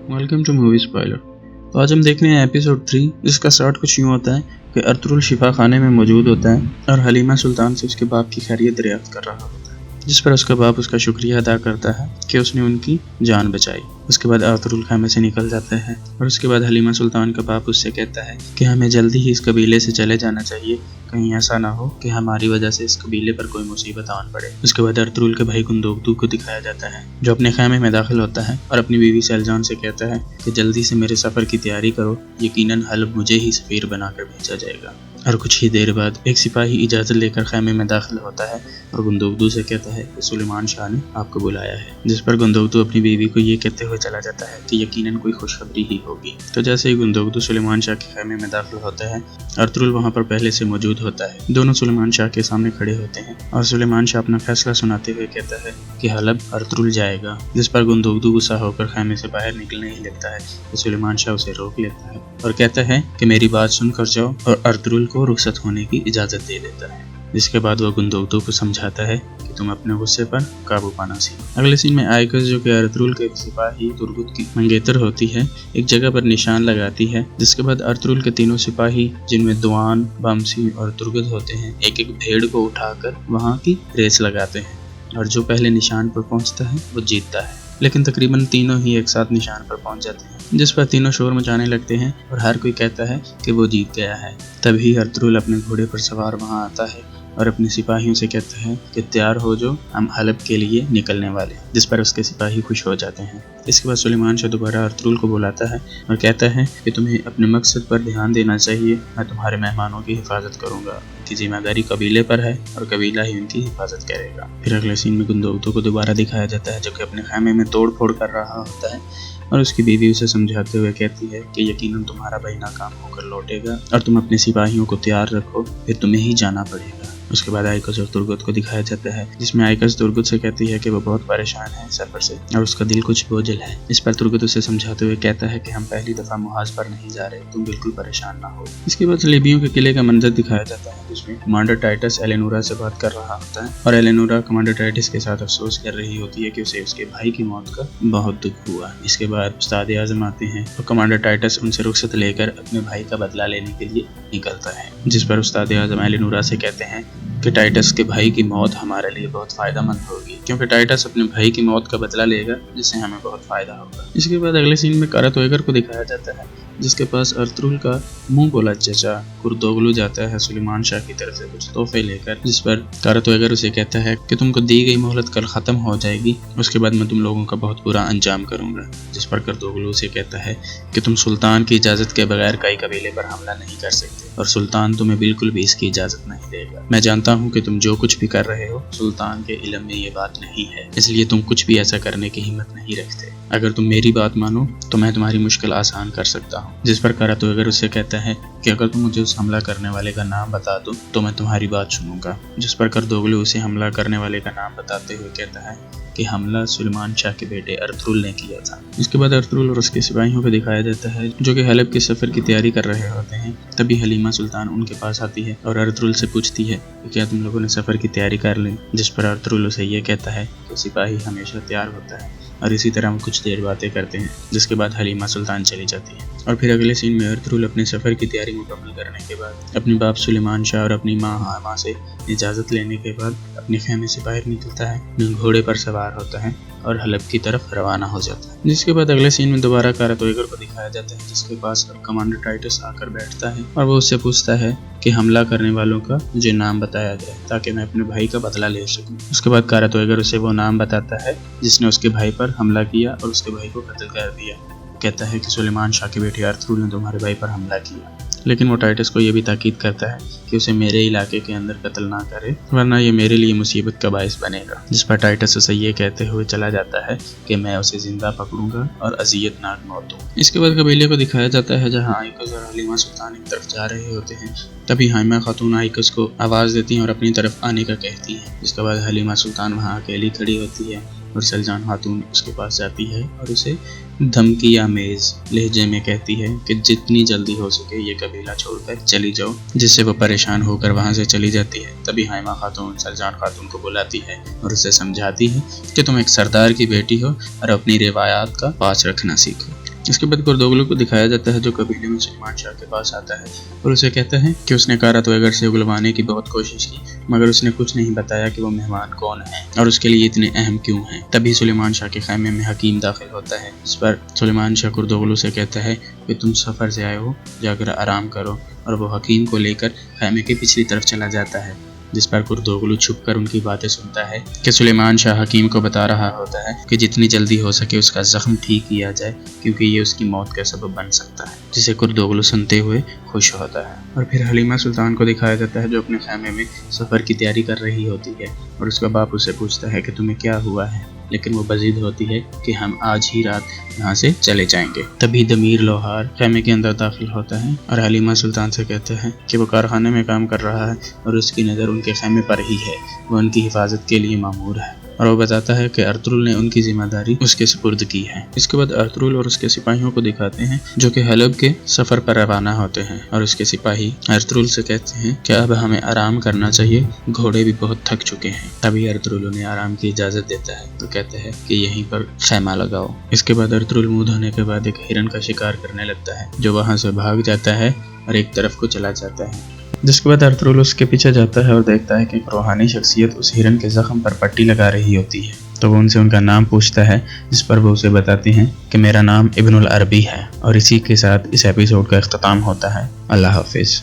Welcome two movie spoiler. तो आज हम देख रहे हैं एपिसोड 3, जिसका स्टार्ट कुछ यूँ होता है कि अर्तुरुल शिफा खाने में मौजूद होता है और हलीमा सुल्तान से उसके बाप की खैरियत दरियाफ्त कर रहा होता है, जिस पर उसका बाप उसका शुक्रिया अदा करता है कि उसने उनकी जान बचाई। उसके बाद अर्तुरुल खाने से निकल जाता है और उसके बाद हलीमा सुल्तान का बाप उससे कहता है कि हमें जल्दी ही इस कबीले से चले जाना चाहिए, कहीं ऐसा ना हो कि हमारी वजह से इस कबीले पर कोई मुसीबत आन पड़े। उसके बाद अर्तुरुल के भाई गुंदोगदू को दिखाया जाता है, जो अपने खैमे में दाखिल होता है और अपनी बीवी सेलजान से कहता है कि जल्दी से मेरे सफ़र की तैयारी करो, यकीनन हलब मुझे ही सफ़ीर बनाकर भेजा जाएगा। और कुछ ही देर बाद एक सिपाही इजाज़त लेकर खैमे में दाखिल होता है और गुंदोगदू से कहता है कि सुलेमान शाह ने आपको बुलाया है, जिस पर गुंदोगदू अपनी बीवी को ये कहते हुए चला जाता है कि यकीनन कोई खुशखबरी ही होगी। तो जैसे ही गुंदोगदू सुलेमान शाह के खैमे में दाखिल होता है, अर्तुरुल वहाँ पर पहले से मौजूद होता है। दोनों सुलेमान शाह के सामने खड़े होते हैं और सुलेमान शाह अपना फैसला सुनाते हुए कहता है कि हलब अर्तुरुल जाएगा, जिस पर गुंदोगदू गुस्सा होकर खैमे से बाहर निकलने ही लगता है तो सुलेमान शाह उसे रोक लेता है और कहता है कि मेरी बात सुनकर जाओ, और अर्तुरुल को रुखसत होने की इजाज़त दे देता है। जिसके बाद वह गुंदोगदू को समझाता है कि तुम अपने गुस्से पर काबू पाना सीखो। अगले सीन में आइकस, जो कि अर्तुरुल के सिपाही तुर्गुत की मंगेतर होती है, एक जगह पर निशान लगाती है। जिसके बाद अर्तुरुल के तीनों सिपाही, जिनमें दुआन, बमसी और तुर्गुत होते हैं, एक एक भेड़ को उठाकर वहाँ की रेस लगाते हैं और जो पहले निशान पर पहुँचता है वो जीतता है। लेकिन तकरीबन तीनों ही एक साथ निशान पर पहुंच जाते हैं, जिस पर तीनों शोर मचाने लगते हैं और हर कोई कहता है कि वो जीत गया है। तभी अर्तुरुल अपने घोड़े पर सवार वहां आता है और अपने सिपाहियों से कहता है कि तैयार हो जो, हम हलब के लिए निकलने वाले, जिस पर उसके सिपाही खुश हो जाते हैं। इसके बाद सुलेमान शाह दोबारा अर्तुरुल को बुलाता है और कहता है कि तुम्हें अपने मकसद पर ध्यान देना चाहिए, मैं तुम्हारे मेहमानों की हिफाजत करूंगा, की जिम्मेदारी कबीले पर है और कबीला ही उनकी हिफाजत करेगा। फिर अगले सीन में गुंदोगदू को दोबारा दिखाया जाता है, जो कि अपने खैमे में तोड़ फोड़ कर रहा होता है और उसकी बीवी उसे समझाते हुए कहती है कि यकीनन तुम्हारा भाई नाकाम होकर लौटेगा और तुम अपने सिपाहियों को तैयार रखो, फिर तुम्हें ही जाना पड़ेगा। उसके बाद आइकस और तुर्गुत को दिखाया जाता है, जिसमें आइकस तुर्गुत से कहती है कि वो बहुत परेशान है सफर से और उसका दिल कुछ बोझल है। इस पर तुर्गुत उसे समझाते हुए कहता है कि हम पहली दफा मुहाज पर नहीं जा रहे, तुम बिल्कुल परेशान ना हो। इसके बाद लिबियों के किले का मंजर दिखाया जाता है, जिसमें कमांडर टाइटस एलेनोरा से बात कर रहा होता है और एलेनोरा कमांडर टाइटस के साथ अफसोस कर रही होती है कि उसे उसके भाई की मौत का बहुत दुख हुआ। इसके बाद उस्ताद आज़म आते हैं और कमांडर टाइटस उनसे रुखसत लेकर अपने भाई का बदला लेने के लिए निकलता है, जिस पर उस्ताद आज़म एलेनोरा से कहते हैं कि टाइटस के भाई की मौत हमारे लिए बहुत फायदेमंद होगी, क्योंकि टाइटस अपने भाई की मौत का बदला लेगा, जिससे हमें बहुत फायदा होगा। इसके बाद अगले सीन में कारातोएगर को दिखाया जाता है, जिसके पास अर्तुरुल का मुंह बोला चचा कुर्दोगलू जाता है सुलेमान शाह की तरफ से कुछ तोहफे लेकर, जिस पर कारातोएगर उसे कहता है कि तुमको दी गई मोहलत कल खत्म हो जाएगी, उसके बाद मैं तुम लोगों का बहुत बुरा अंजाम करूंगा। जिस पर कुर्दोगलू उसे कहता है कि तुम सुल्तान की इजाजत के बगैर कई कबीले पर हमला नहीं कर सकते और सुल्तान तुम्हें बिल्कुल भी इसकी इजाजत नहीं देगा। मैं जानता हूँ कि तुम जो कुछ भी कर रहे हो सुल्तान के इल्म में ये बात नहीं है, इसलिए तुम कुछ भी ऐसा करने की हिम्मत नहीं रखते। अगर तुम मेरी बात मानो तो मैं तुम्हारी मुश्किल आसान कर सकता हूँ। जिस पर कारातोएगर उससे कहता है कि अगर तुम मुझे उस हमला करने वाले का नाम बता दो तो मैं तुम्हारी बात सुनूंगा। जिस पर कुर्दोगलू उसे हमला करने वाले का नाम बताते हुए कहता है कि हमला सुलेमान शाह के बेटे अर्तुरुल ने किया था। इसके बाद अर्तुरुल और उसके सिपाहियों को दिखाया जाता है, जो कि हलब के सफर की तैयारी कर रहे होते हैं। तभी हलीमा सुल्तान उनके पास आती है और अर्तुरुल से पूछती है कि क्या तुम लोगों ने सफर की तैयारी कर ली। जिस पर अर्तुरुल उसे ये कहता है कि सिपाही हमेशा तैयार होता है और इसी तरह हम कुछ देर बातें करते हैं। जिसके बाद हलीमा सुल्तान चली जाती है और फिर अगले सीन में अर्तुरुल अपने सफर की तैयारी मुकम्मल करने के बाद अपने बाप सुलेमान शाह और अपनी माँ हामा से इजाज़त लेने के बाद अपने खैमे से बाहर निकलता है, घोड़े पर सवार होता है और हलब की तरफ रवाना हो जाता है। जिसके बाद अगले सीन में दोबारा कारातोएगर को दिखाया जाता है, जिसके पास कमांडर टाइटस आकर बैठता है और वो उससे पूछता है कि हमला करने वालों का मुझे नाम बताया जाए ताकि मैं अपने भाई का बदला ले सकूं। उसके बाद कारातोएगर उसे वो नाम बताता है जिसने उसके भाई पर हमला किया और उसके भाई को कत्ल कर दिया। कहता है कि सुलेमान शाह के बेटे अर्तुरुल ने तुम्हारे भाई पर हमला किया, लेकिन वो टाइटस को यह भी ताकीद करता है कि उसे मेरे इलाके के अंदर कत्ल ना करे, वरना ये मेरे लिए मुसीबत का बायस बनेगा। जिस पर टाइटस उसे ये कहते हुए चला जाता है कि मैं उसे जिंदा पकड़ूंगा और अजियतनाक मौत दूंगा। इसके बाद कबीले को दिखाया जाता है, जहाँ आइकस और हलीमा सुल्तान एक तरफ जा रहे होते हैं। तभी हाइमा खातून आइकस को आवाज़ देती है और अपनी तरफ आने का कहती है। इसके बाद हलीमा सुल्तान वहाँ अकेली खड़ी होती है और सेलजान खातून उसके पास जाती है और उसे धमकी आमेज लहजे में कहती है कि जितनी जल्दी हो सके ये कबीला छोड़कर चली जाओ, जिससे वो परेशान होकर वहाँ से चली जाती है। तभी हाइमा खातून सेलजान खातून को बुलाती है और उसे समझाती है कि तुम एक सरदार की बेटी हो और अपनी रिवायात का पास रखना सीखो। इसके बाद कुर्दोगलू को दिखाया जाता है जो कबीले में सुलेमान शाह के पास आता है और उसे कहता है कि उसने कारतवेगर से उगलवाने की बहुत कोशिश की, मगर उसने कुछ नहीं बताया कि वो मेहमान कौन है और उसके लिए इतने अहम क्यों हैं। तभी सुलेमान शाह के खैमे में हकीम दाखिल होता है। इस पर सुलेमान शाह कुर्दोगलू से कहता है कि तुम सफ़र से आए हो, जाकर आराम करो, और वो हकीम को लेकर खैमे के पिछली तरफ चला जाता है। जिस पर कुर्दोगलू छुपकर उनकी बातें सुनता है कि सुलेमान शाह हकीम को बता रहा होता है कि जितनी जल्दी हो सके उसका जख्म ठीक किया जाए, क्योंकि ये उसकी मौत का सबब बन सकता है। जिसे कुर्दोगलू सुनते हुए खुश होता है। और फिर हलीमा सुल्तान को दिखाया जाता है जो अपने खैमे में सफ़र की तैयारी कर रही होती है और उसका बाप उससे पूछता है कि तुम्हें क्या हुआ है, लेकिन वो बजीद होती है कि हम आज ही रात यहाँ से चले जाएंगे। तभी दमीर लोहार खैमे के अंदर दाखिल होता है और हलीमा सुल्तान से कहता है कि वो कारखाने में काम कर रहा है और उसकी नज़र उनके खैमे पर ही है, वो उनकी हिफाजत के लिए मामूर है। और वो बताता है कि अर्तुगरुल ने उनकी जिम्मेदारी उसके सुपुर्द की है। इसके बाद अर्तुगरुल और उसके सिपाहियों को दिखाते हैं जो कि हलब के सफ़र पर रवाना होते हैं और उसके सिपाही अर्तुगरुल से कहते हैं कि अब हमें आराम करना चाहिए, घोड़े भी बहुत थक चुके हैं। तभी अर्तुगरुल उन्हें आराम की इजाज़त देता है तो कहता है कि यहीं पर खैमा लगाओ। इसके बाद अर्तुगरुल मुँह धोने के बाद एक हिरन का शिकार करने लगता है जो वहाँ से भाग जाता है और एक तरफ को चला जाता है। जिसके बाद अर्तुगरुल उसके पीछे जाता है और देखता है कि एक रूहानी शख्सियत उस हिरन के जख्म पर पट्टी लगा रही होती है। तो वो उनसे उनका नाम पूछता है, जिस पर वो उसे बताते हैं कि मेरा नाम इब्नुल अरबी है। और इसी के साथ इस एपिसोड का इख्तिताम होता है। अल्लाह हाफिज़।